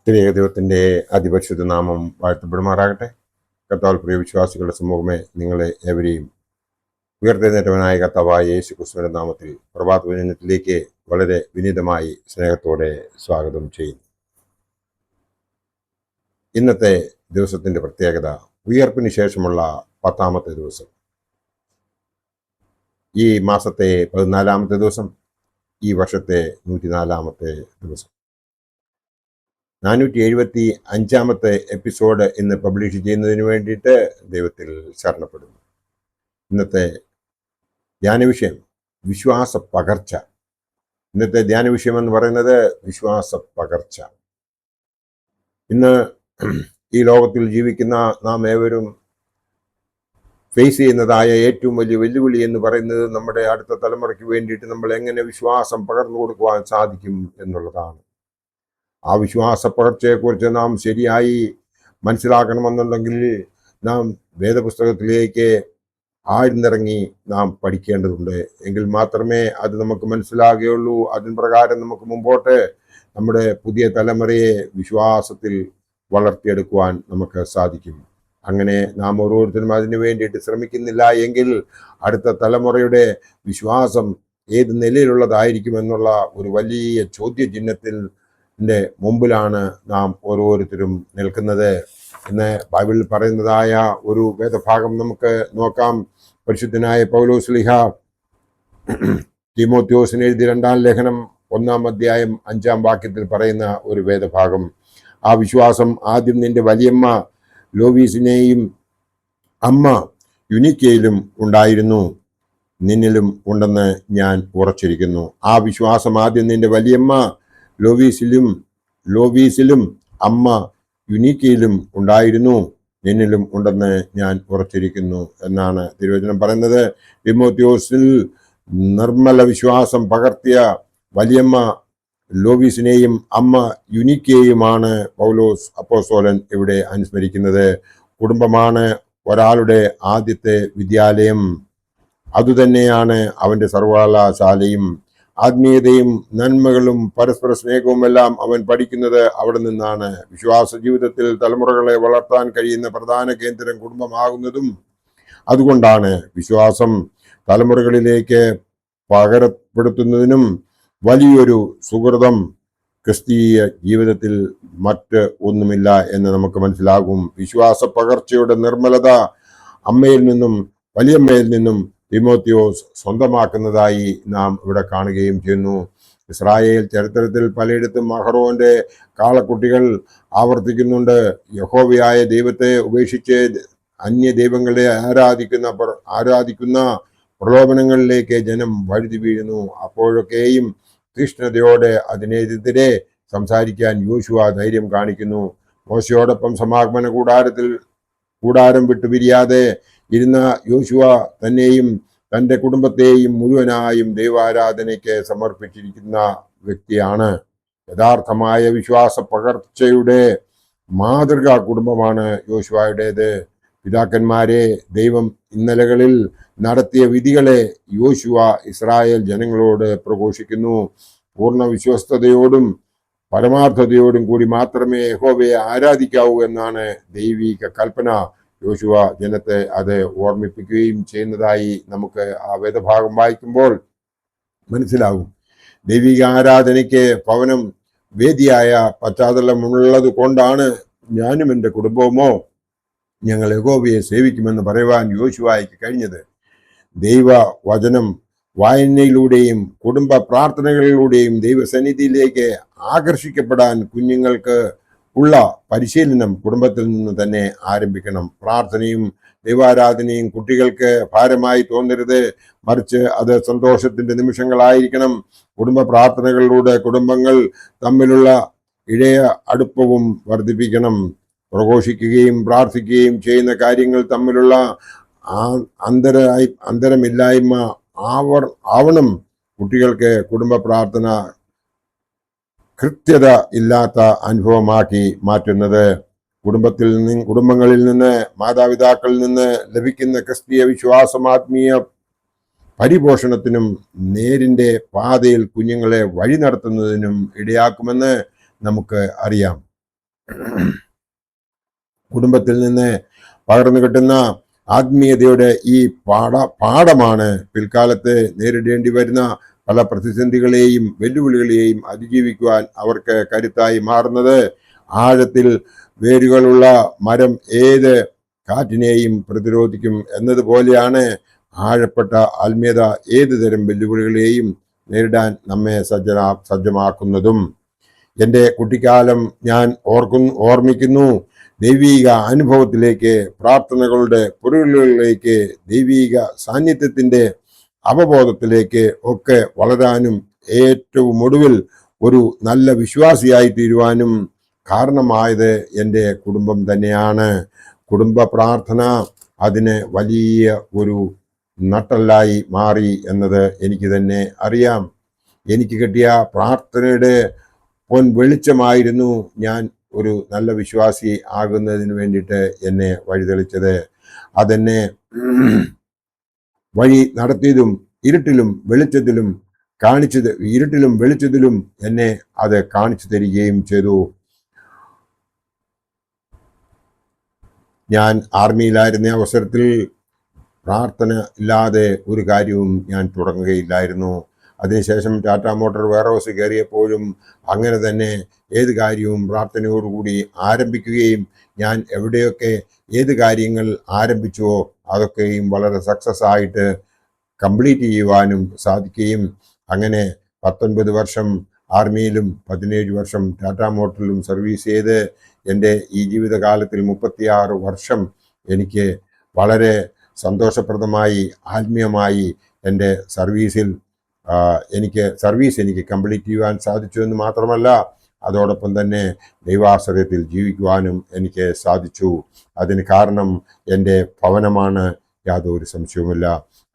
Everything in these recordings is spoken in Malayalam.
ത്രിയേക ദൈവത്തിൻ്റെ അതിപരിശുദ്ധ നാമം വാഴ്ത്തപ്പെടുമാറാകട്ടെ. കർത്താവിൽ പ്രിയ വിശ്വാസികളുടെ സമൂഹമേ, നിങ്ങളെ ഏവരെയും ഉയർത്തെഴുന്നേറ്റവനായ കർത്താവായ യേശു ക്രിസ്തുവിന്റെ നാമത്തിൽ പ്രഭാത വചനത്തിലേക്ക് വളരെ വിനീതമായി സ്നേഹത്തോടെ സ്വാഗതം ചെയ്യുന്നു. ഇന്നത്തെ ദിവസത്തിന്റെ പ്രത്യേകത ഉയർപ്പിന് ശേഷമുള്ള 10ാമത്തെ ദിവസം. ഈ മാസത്തെ 14ാമത്തെ ദിവസം, ഈ വർഷത്തെ 104ാമത്തെ ദിവസം. 475ാമത്തെ എപ്പിസോഡ് ഇന്ന് പബ്ലിഷ് ചെയ്യുന്നതിന് വേണ്ടിയിട്ട് ദൈവത്തിൽ ശരണപ്പെടുന്നു. ഇന്നത്തെ ധ്യാന വിഷയം വിശ്വാസ പകർച്ച. ഇന്നത്തെ ധ്യാന വിഷയം എന്ന് പറയുന്നത് വിശ്വാസ പകർച്ച. ഇന്ന് ഈ ലോകത്തിൽ ജീവിക്കുന്ന നാം ഏവരും ഫേസ് ചെയ്യുന്നതായ ഏറ്റവും വലിയ വെല്ലുവിളി എന്ന് പറയുന്നത് നമ്മുടെ അടുത്ത തലമുറയ്ക്ക് വേണ്ടിയിട്ട് നമ്മൾ എങ്ങനെ വിശ്വാസം പകർന്നു കൊടുക്കുവാൻ സാധിക്കും എന്നുള്ളതാണ്. ആ വിശ്വാസ പകർച്ചയെക്കുറിച്ച് നാം ശരിയായി മനസ്സിലാക്കണമെന്നുണ്ടെങ്കിൽ നാം വേദപുസ്തകത്തിലേക്ക് ആഴ്ന്നിറങ്ങി നാം പഠിക്കേണ്ടതുണ്ട്. എങ്കിൽ മാത്രമേ അത് നമുക്ക് മനസ്സിലാകുകയുള്ളൂ. അതിന് പ്രകാരം നമുക്ക് മുമ്പോട്ട് നമ്മുടെ പുതിയ തലമുറയെ വിശ്വാസത്തിൽ വളർത്തിയെടുക്കുവാൻ നമുക്ക് സാധിക്കും. അങ്ങനെ നാം ഓരോരുത്തരും അതിനു വേണ്ടിയിട്ട് ശ്രമിക്കുന്നില്ല എങ്കിൽ അടുത്ത തലമുറയുടെ വിശ്വാസം ഏത് നിലയിലുള്ളതായിരിക്കുമെന്നുള്ള ഒരു വലിയ ചോദ്യചിഹ്നത്തിൽ മുമ്പിലാണ് നാം ഓരോരുത്തരും നിൽക്കുന്നത്. ഇന്ന് ബൈബിളിൽ പറയുന്നതായ ഒരു വേദഭാഗം നമുക്ക് നോക്കാം. പരിശുദ്ധനായ പൗലോസ് ശ്ലീഹ തീമോഥെയോസിന് എഴുതിയ 2-ാം ലേഖനം 1-ാം അധ്യായം 5-ാം വാക്യത്തിൽ പറയുന്ന ഒരു വേദഭാഗം. ആ വിശ്വാസം ആദ്യം നിന്റെ വലിയമ്മ ലോവീസിനെയും അമ്മ യുനിക്കയിലും ഉണ്ടായിരുന്നു, നിന്നിലും ഉണ്ടെന്ന് ഞാൻ ഉറച്ചിരിക്കുന്നു. ആ വിശ്വാസം ആദ്യം നിന്റെ വലിയമ്മ ലോവീസിലും അമ്മ യുനിക്കയിലും ഉണ്ടായിരുന്നു, നിന്നിലും ഉണ്ടെന്ന് ഞാൻ ഉറച്ചിരിക്കുന്നു എന്നാണ് തിരുവചനം പറയുന്നത്. തീമോഥെയോസിൽ നിർമ്മല വിശ്വാസം പകർത്തിയ വലിയമ്മ ലോവീസിനെയും അമ്മ യുനിക്കയെയുമാണ് പൗലോസ് അപ്പോസ്തലൻ ഇവിടെ അനുസ്മരിക്കുന്നത്. കുടുംബമാണ് ഒരാളുടെ ആദ്യത്തെ വിദ്യാലയം. അതുതന്നെയാണ് അവന്റെ സർവകലാശാലയും. ആത്മീയതയും നന്മകളും പരസ്പര സ്നേഹവും എല്ലാം അവൻ പഠിക്കുന്നത് അവിടെ നിന്നാണ്. വിശ്വാസ ജീവിതത്തിൽ തലമുറകളെ വളർത്താൻ കഴിയുന്ന പ്രധാന കേന്ദ്രം കുടുംബമാകുന്നതും അതുകൊണ്ടാണ്. വിശ്വാസം തലമുറകളിലേക്ക് പകരപ്പെടുത്തുന്നതിനും വലിയൊരു സുഹൃതം ക്രിസ്തീയ ജീവിതത്തിൽ മറ്റ് ഒന്നുമില്ല എന്ന് നമുക്ക് മനസ്സിലാകും. വിശ്വാസ പകർച്ചയുടെ നിർമ്മലത അമ്മയിൽ നിന്നും വലിയമ്മയിൽ നിന്നും തീമോഥെയോസ് സ്വന്തമാക്കുന്നതായി നാം ഇവിടെ കാണുകയും ചെയ്യുന്നു. ഇസ്രായേൽ ചരിത്രത്തിൽ പലയിടത്തും അഹറോന്റെ കാളക്കുട്ടികൾ ആവർത്തിക്കുന്നുണ്ട്. യഹോവയായ ദൈവത്തെ ഉപേക്ഷിച്ച് അന്യ ദൈവങ്ങളെ ആരാധിക്കുന്ന പ്രലോഭനങ്ങളിലേക്ക് ജനം വഴുതി വീഴുന്നു. അപ്പോഴൊക്കെയും തീഷ്ണതയോടെ അതിനെതിരെ സംസാരിക്കാൻ യോശുവ ധൈര്യം കാണിക്കുന്നു. മോശയോടൊപ്പം സമാഗമന കൂടാരം വിട്ടുപിരിയാതെ ഇരുന്ന യോശുവ തന്നെയും തൻ്റെ കുടുംബത്തെയും മുഴുവനായും ദൈവാരാധനയ്ക്ക് സമർപ്പിച്ചിരിക്കുന്ന വ്യക്തിയാണ്. യഥാർത്ഥമായ വിശ്വാസ പകർച്ചയുടെ മാതൃകാ കുടുംബമാണ് യോശുവയുടേത്. പിതാക്കന്മാരെ ദൈവം ഇന്നലകളിൽ നടത്തിയ വിധികളെ യോശുവ ഇസ്രായേൽ ജനങ്ങളോട് പ്രഘോഷിക്കുന്നു. പൂർണ്ണ വിശ്വസ്തയോടും പരമാർത്ഥതയോടും കൂടി മാത്രമേ യഹോവയെ ആരാധിക്കാവൂ എന്നാണ് ദൈവിക കൽപ്പന. യോശുവ ജനത്തെ അത് ഓർമ്മിപ്പിക്കുകയും ചെയ്യുന്നതായി നമുക്ക് ആ വേദഭാഗം വായിക്കുമ്പോൾ മനസ്സിലാകും. ദൈവിക ആരാധനയ്ക്ക് ഭവനം വേദിയായ പശ്ചാത്തലമുള്ളത് കൊണ്ടാണ് ഞാനും എൻ്റെ കുടുംബവുമോ ഞങ്ങൾ യഹോവയെ സേവിക്കുമെന്ന് പറയുവാൻ യോശുവയ്ക്ക് കഴിഞ്ഞത്. ദൈവ വചനം വായനയിലൂടെയും കുടുംബ പ്രാർത്ഥനകളിലൂടെയും ദൈവസന്നിധിയിലേക്ക് ആകർഷിക്കപ്പെടാൻ കുഞ്ഞുങ്ങൾക്ക് ഉള്ള പരിശീലനം കുടുംബത്തിൽ നിന്ന് തന്നെ ആരംഭിക്കണം. പ്രാർത്ഥനയും ദൈവാരാധനയും കുട്ടികൾക്ക് ഭാരമായി തോന്നരുത്, മറിച്ച് അത് സന്തോഷത്തിന്റെ നിമിഷങ്ങളായിരിക്കണം. കുടുംബ പ്രാർത്ഥനകളിലൂടെ കുടുംബങ്ങൾ തമ്മിലുള്ള ഇഴയ അടുപ്പവും വർദ്ധിപ്പിക്കണം. പ്രഘോഷിക്കുകയും പ്രാർത്ഥിക്കുകയും ചെയ്യുന്ന കാര്യങ്ങൾ തമ്മിലുള്ള അന്തരമില്ലായ്മ ആവണം കുട്ടികൾക്ക് കുടുംബ പ്രാർത്ഥന കൃത്യത ഇല്ലാത്ത അനുഭവമാക്കി മാറ്റുന്നത്. കുടുംബങ്ങളിൽ നിന്ന് മാതാപിതാക്കളിൽ നിന്ന് ലഭിക്കുന്ന ക്രിസ്തീയ വിശ്വാസം ആത്മീയ പരിപോഷണത്തിനും നേരിന്റെ പാതയിൽ കുഞ്ഞുങ്ങളെ വഴി നടത്തുന്നതിനും ഇടയാക്കുമെന്ന് നമുക്ക് അറിയാം. കുടുംബത്തിൽ നിന്ന് പകർന്നു കിട്ടുന്ന ആത്മീയതയുടെ ഈ പാഠമാണ് പിൽക്കാലത്ത് നേരിടേണ്ടി വരുന്ന പല പ്രതിസന്ധികളെയും വെല്ലുവിളികളെയും അതിജീവിക്കുവാൻ അവർക്ക് കരുത്തായി മാറുന്നത്. ആഴത്തിൽ വേരുകളുള്ള മരം ഏത് കാറ്റിനെയും പ്രതിരോധിക്കും എന്നതുപോലെയാണ് ആഴപ്പെട്ട ആത്മീയത ഏതു തരം വെല്ലുവിളികളെയും നേരിടാൻ നമ്മെ സജ്ജമാക്കുന്നതും. എൻ്റെ കുട്ടിക്കാലം ഞാൻ ഓർമ്മിക്കുന്നു. ദൈവീക അനുഭവത്തിലേക്ക്, പ്രാർത്ഥനകളുടെ പൊരുളുകളിലേക്ക്, ദൈവീക സാന്നിധ്യത്തിൻ്റെ അവബോധത്തിലേക്ക് ഒക്കെ വളരാനും ഏറ്റവും ഒടുവിൽ ഒരു നല്ല വിശ്വാസിയായി തീരുവാനും കാരണമായത് എൻ്റെ കുടുംബം തന്നെയാണ്. കുടുംബ പ്രാർത്ഥന അതിന് വലിയ ഒരു നട്ടല്ലായി മാറി എന്നത് എനിക്ക് തന്നെ അറിയാം. എനിക്ക് കിട്ടിയ പ്രാർത്ഥനയുടെ വെളിച്ചമായിരുന്നു ഞാൻ ഒരു നല്ല വിശ്വാസി ആകുന്നതിന് വേണ്ടിയിട്ട് എന്നെ വഴിതെളിച്ചത്. അതെന്നെ വഴി നടത്തിയതും ഇരുട്ടിലും വെളിച്ചത്തിലും എന്നെ അത് കാണിച്ചു തരികയും ചെയ്തു. ഞാൻ ആർമിയിലായിരുന്ന അവസരത്തിൽ പ്രാർത്ഥന ഇല്ലാതെ ഒരു കാര്യവും ഞാൻ തുടങ്ങുകയില്ലായിരുന്നു. അതിനുശേഷം ടാറ്റ മോട്ടോർ വെയർഹൗസ് കയറിയപ്പോഴും അങ്ങനെ തന്നെ ഏത് കാര്യവും പ്രാർത്ഥനയോടുകൂടി ആരംഭിക്കുകയും ഞാൻ എവിടെയൊക്കെ ഏത് കാര്യങ്ങൾ ആരംഭിച്ചുവോ അതൊക്കെയും വളരെ സക്സസ് ആയിട്ട് കംപ്ലീറ്റ് ചെയ്യുവാനും സാധിക്കുകയും അങ്ങനെ 19 വർഷം ആർമിയിലും 17 വർഷം ടാറ്റ മോട്ടോറിലും സർവീസ് ചെയ്ത് എൻ്റെ ഈ ജീവിതകാലത്തിൽ 36 വർഷം എനിക്ക് വളരെ സന്തോഷപ്രദമായി ആത്മീയമായി എൻ്റെ സർവീസ് എനിക്ക് കംപ്ലീറ്റ് ചെയ്യുവാൻ സാധിച്ചു എന്ന് മാത്രമല്ല അതോടൊപ്പം തന്നെ ദൈവാശ്രയത്തിൽ ജീവിക്കുവാനും എനിക്ക് സാധിച്ചു. അതിന് കാരണം എൻ്റെ ഭവനമാണ്, യാതൊരു സംശയവുമില്ല.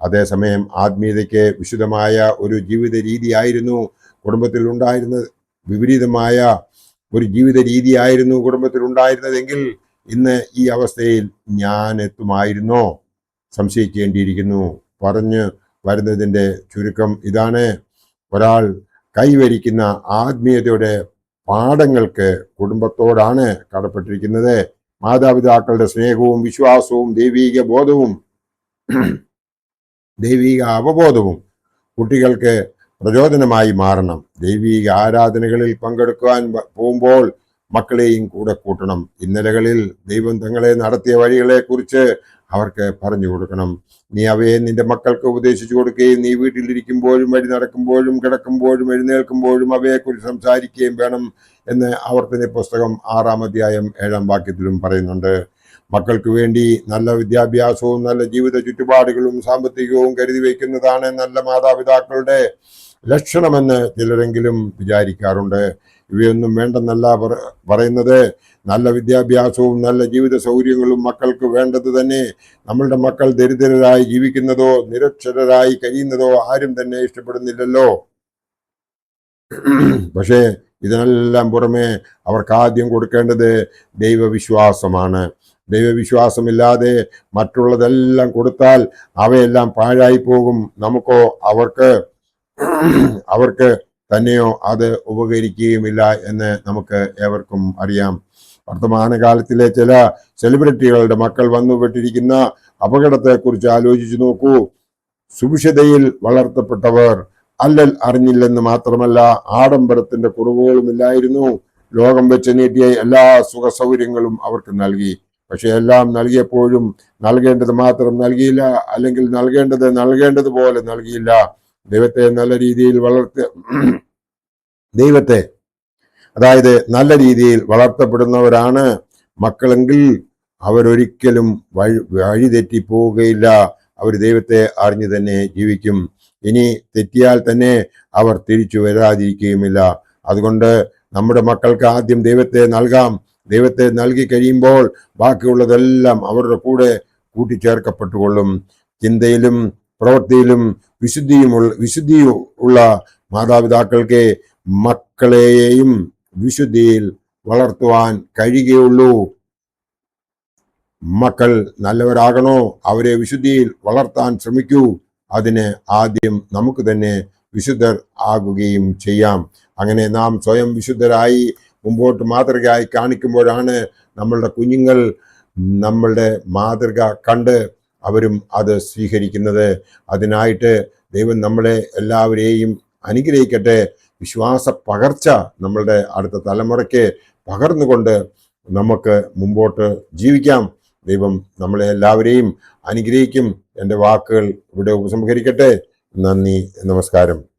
അതേസമയം ആത്മീയതയ്ക്ക് വിശുദ്ധമായ ഒരു ജീവിത രീതിയായിരുന്നു കുടുംബത്തിൽ ഉണ്ടായിരുന്നത്. വിപരീതമായ ഒരു ജീവിത രീതിയായിരുന്നു കുടുംബത്തിൽ ഉണ്ടായിരുന്നതെങ്കിൽ ഇന്ന് ഈ അവസ്ഥയിൽ ഞാൻ എത്തുമായിരുന്നോ? സംശയിക്കേണ്ടിയിരിക്കുന്നു. പറഞ്ഞു വരുന്നതിൻ്റെ ചുരുക്കം ഇതാണ്: ഒരാൾ കൈവരിക്കുന്ന ആത്മീയതയുടെ പാഠങ്ങൾക്ക് കുടുംബത്തോടാണ് കടപ്പെട്ടിരിക്കുന്നത്. മാതാപിതാക്കളുടെ സ്നേഹവും വിശ്വാസവും ദൈവീക അവബോധവും കുട്ടികൾക്ക് പ്രചോദനമായി മാറണം. ദൈവീക ആരാധനകളിൽ പങ്കെടുക്കുവാൻ പോകുമ്പോൾ മക്കളെയും കൂടെ കൂട്ടണം. ഇന്നലകളിൽ ദൈവം തങ്ങളെ നടത്തിയ വഴികളെക്കുറിച്ച് അവർക്ക് പറഞ്ഞു കൊടുക്കണം. നീ അവയെ നിന്റെ മക്കൾക്ക് ഉപദേശിച്ചു കൊടുക്കുകയും നീ വീട്ടിലിരിക്കുമ്പോഴും വഴി നടക്കുമ്പോഴും കിടക്കുമ്പോഴും എഴുന്നേൽക്കുമ്പോഴും അവയെക്കുറിച്ച് സംസാരിക്കുകയും വേണം എന്ന് ആവർത്തന പുസ്തകം 6-ാം അധ്യായം 7-ാം വാക്യത്തിലും പറയുന്നുണ്ട്. മക്കൾക്ക് വേണ്ടി നല്ല വിദ്യാഭ്യാസവും നല്ല ജീവിത ചുറ്റുപാടുകളും സാമ്പത്തികവും കരുതി വയ്ക്കുന്നതാണ് നല്ല മാതാപിതാക്കളുടെ ലക്ഷണമെന്ന് ചിലരെങ്കിലും വിചാരിക്കാറുണ്ട്. ഇവയൊന്നും വേണ്ടെന്നല്ല പറയുന്നത്. നല്ല വിദ്യാഭ്യാസവും നല്ല ജീവിത സൗകര്യങ്ങളും മക്കൾക്ക് വേണ്ടത് തന്നെ. നമ്മളുടെ മക്കൾ ദരിദ്രരായി ജീവിക്കുന്നതോ നിരക്ഷരരായി കഴിയുന്നതോ ആരും തന്നെ ഇഷ്ടപ്പെടുന്നില്ലല്ലോ. പക്ഷേ ഇതിനെല്ലാം പുറമെ അവർക്ക് ആദ്യം കൊടുക്കേണ്ടത് ദൈവവിശ്വാസമാണ്. ദൈവവിശ്വാസമില്ലാതെ മറ്റുള്ളതെല്ലാം കൊടുത്താൽ അവയെല്ലാം പാഴായി പോകും. നമുക്കോ അവർക്ക് തന്നെയോ അത് ഉപകരിക്കുകയുമില്ല എന്ന് നമുക്ക് ഏവർക്കും അറിയാം. വർത്തമാനകാലത്തിലെ ചില സെലിബ്രിറ്റികളുടെ മക്കൾ വന്നുപെട്ടിരിക്കുന്ന അപകടത്തെക്കുറിച്ച് ആലോചിച്ചു നോക്കൂ. സുഭിക്ഷതയിൽ വളർത്തപ്പെട്ടവർ അല്ലൽ അറിഞ്ഞില്ലെന്ന് മാത്രമല്ല, ആഡംബരത്തിന്റെ കുറവുകളുമില്ലായിരുന്നു. ലോകം വെച്ച് നീട്ടിയ എല്ലാ സുഖ സൗകര്യങ്ങളും അവർക്ക് നൽകി. പക്ഷെ എല്ലാം നൽകിയപ്പോഴും നൽകേണ്ടത് മാത്രം നൽകിയില്ല, അല്ലെങ്കിൽ നൽകേണ്ടതുപോലെ നൽകിയില്ല. ദൈവത്തെ നല്ല രീതിയിൽ അതായത് നല്ല രീതിയിൽ വളർത്തപ്പെടുന്നവരാണ് മക്കളെങ്കിൽ അവരൊരിക്കലും വഴിതെറ്റിപ്പോവുകയില്ല. അവർ ദൈവത്തെ അറിഞ്ഞു തന്നെ ജീവിക്കും. ഇനി തെറ്റിയാൽ തന്നെ അവർ തിരിച്ചു വരാതിരിക്കുകയുമില്ല. അതുകൊണ്ട് നമ്മുടെ മക്കൾക്ക് ആദ്യം ദൈവത്തെ നൽകാം. ദൈവത്തെ നൽകി കഴിയുമ്പോൾ ബാക്കിയുള്ളതെല്ലാം അവരുടെ കൂടെ കൂട്ടിച്ചേർക്കപ്പെട്ടുകൊള്ളും. ചിന്തയിലും പ്രവൃത്തിയിലും വിശുദ്ധിയുള്ള മാതാപിതാക്കൾക്ക് മക്കളെയും വിശുദ്ധിയിൽ വളർത്തുവാൻ കഴിയുകയുള്ളൂ. മക്കൾ നല്ലവരാകണോ? അവരെ വിശുദ്ധിയിൽ വളർത്താൻ ശ്രമിക്കൂ. അതിന് ആദ്യം നമുക്ക് തന്നെ വിശുദ്ധർ ആകുകയും ചെയ്യാം. അങ്ങനെ നാം സ്വയം വിശുദ്ധരായി മുമ്പോട്ട് മാതൃകയായി കാണിക്കുമ്പോഴാണ് നമ്മളുടെ കുഞ്ഞുങ്ങൾ നമ്മളുടെ മാതൃക കണ്ട് അവരും അത് സ്വീകരിക്കുന്നത്. അതിനായിട്ട് ദൈവം നമ്മളെ എല്ലാവരെയും അനുഗ്രഹിക്കട്ടെ. വിശ്വാസ പകർച്ച നമ്മളുടെ അടുത്ത തലമുറയ്ക്ക് പകർന്നുകൊണ്ട് നമുക്ക് മുമ്പോട്ട് ജീവിക്കാം. ദൈവം നമ്മളെ എല്ലാവരെയും അനുഗ്രഹിക്കും. എൻ്റെ വാക്കുകൾ ഇവിടെ ഉപസംഹരിക്കട്ടെ. നന്ദി, നമസ്കാരം.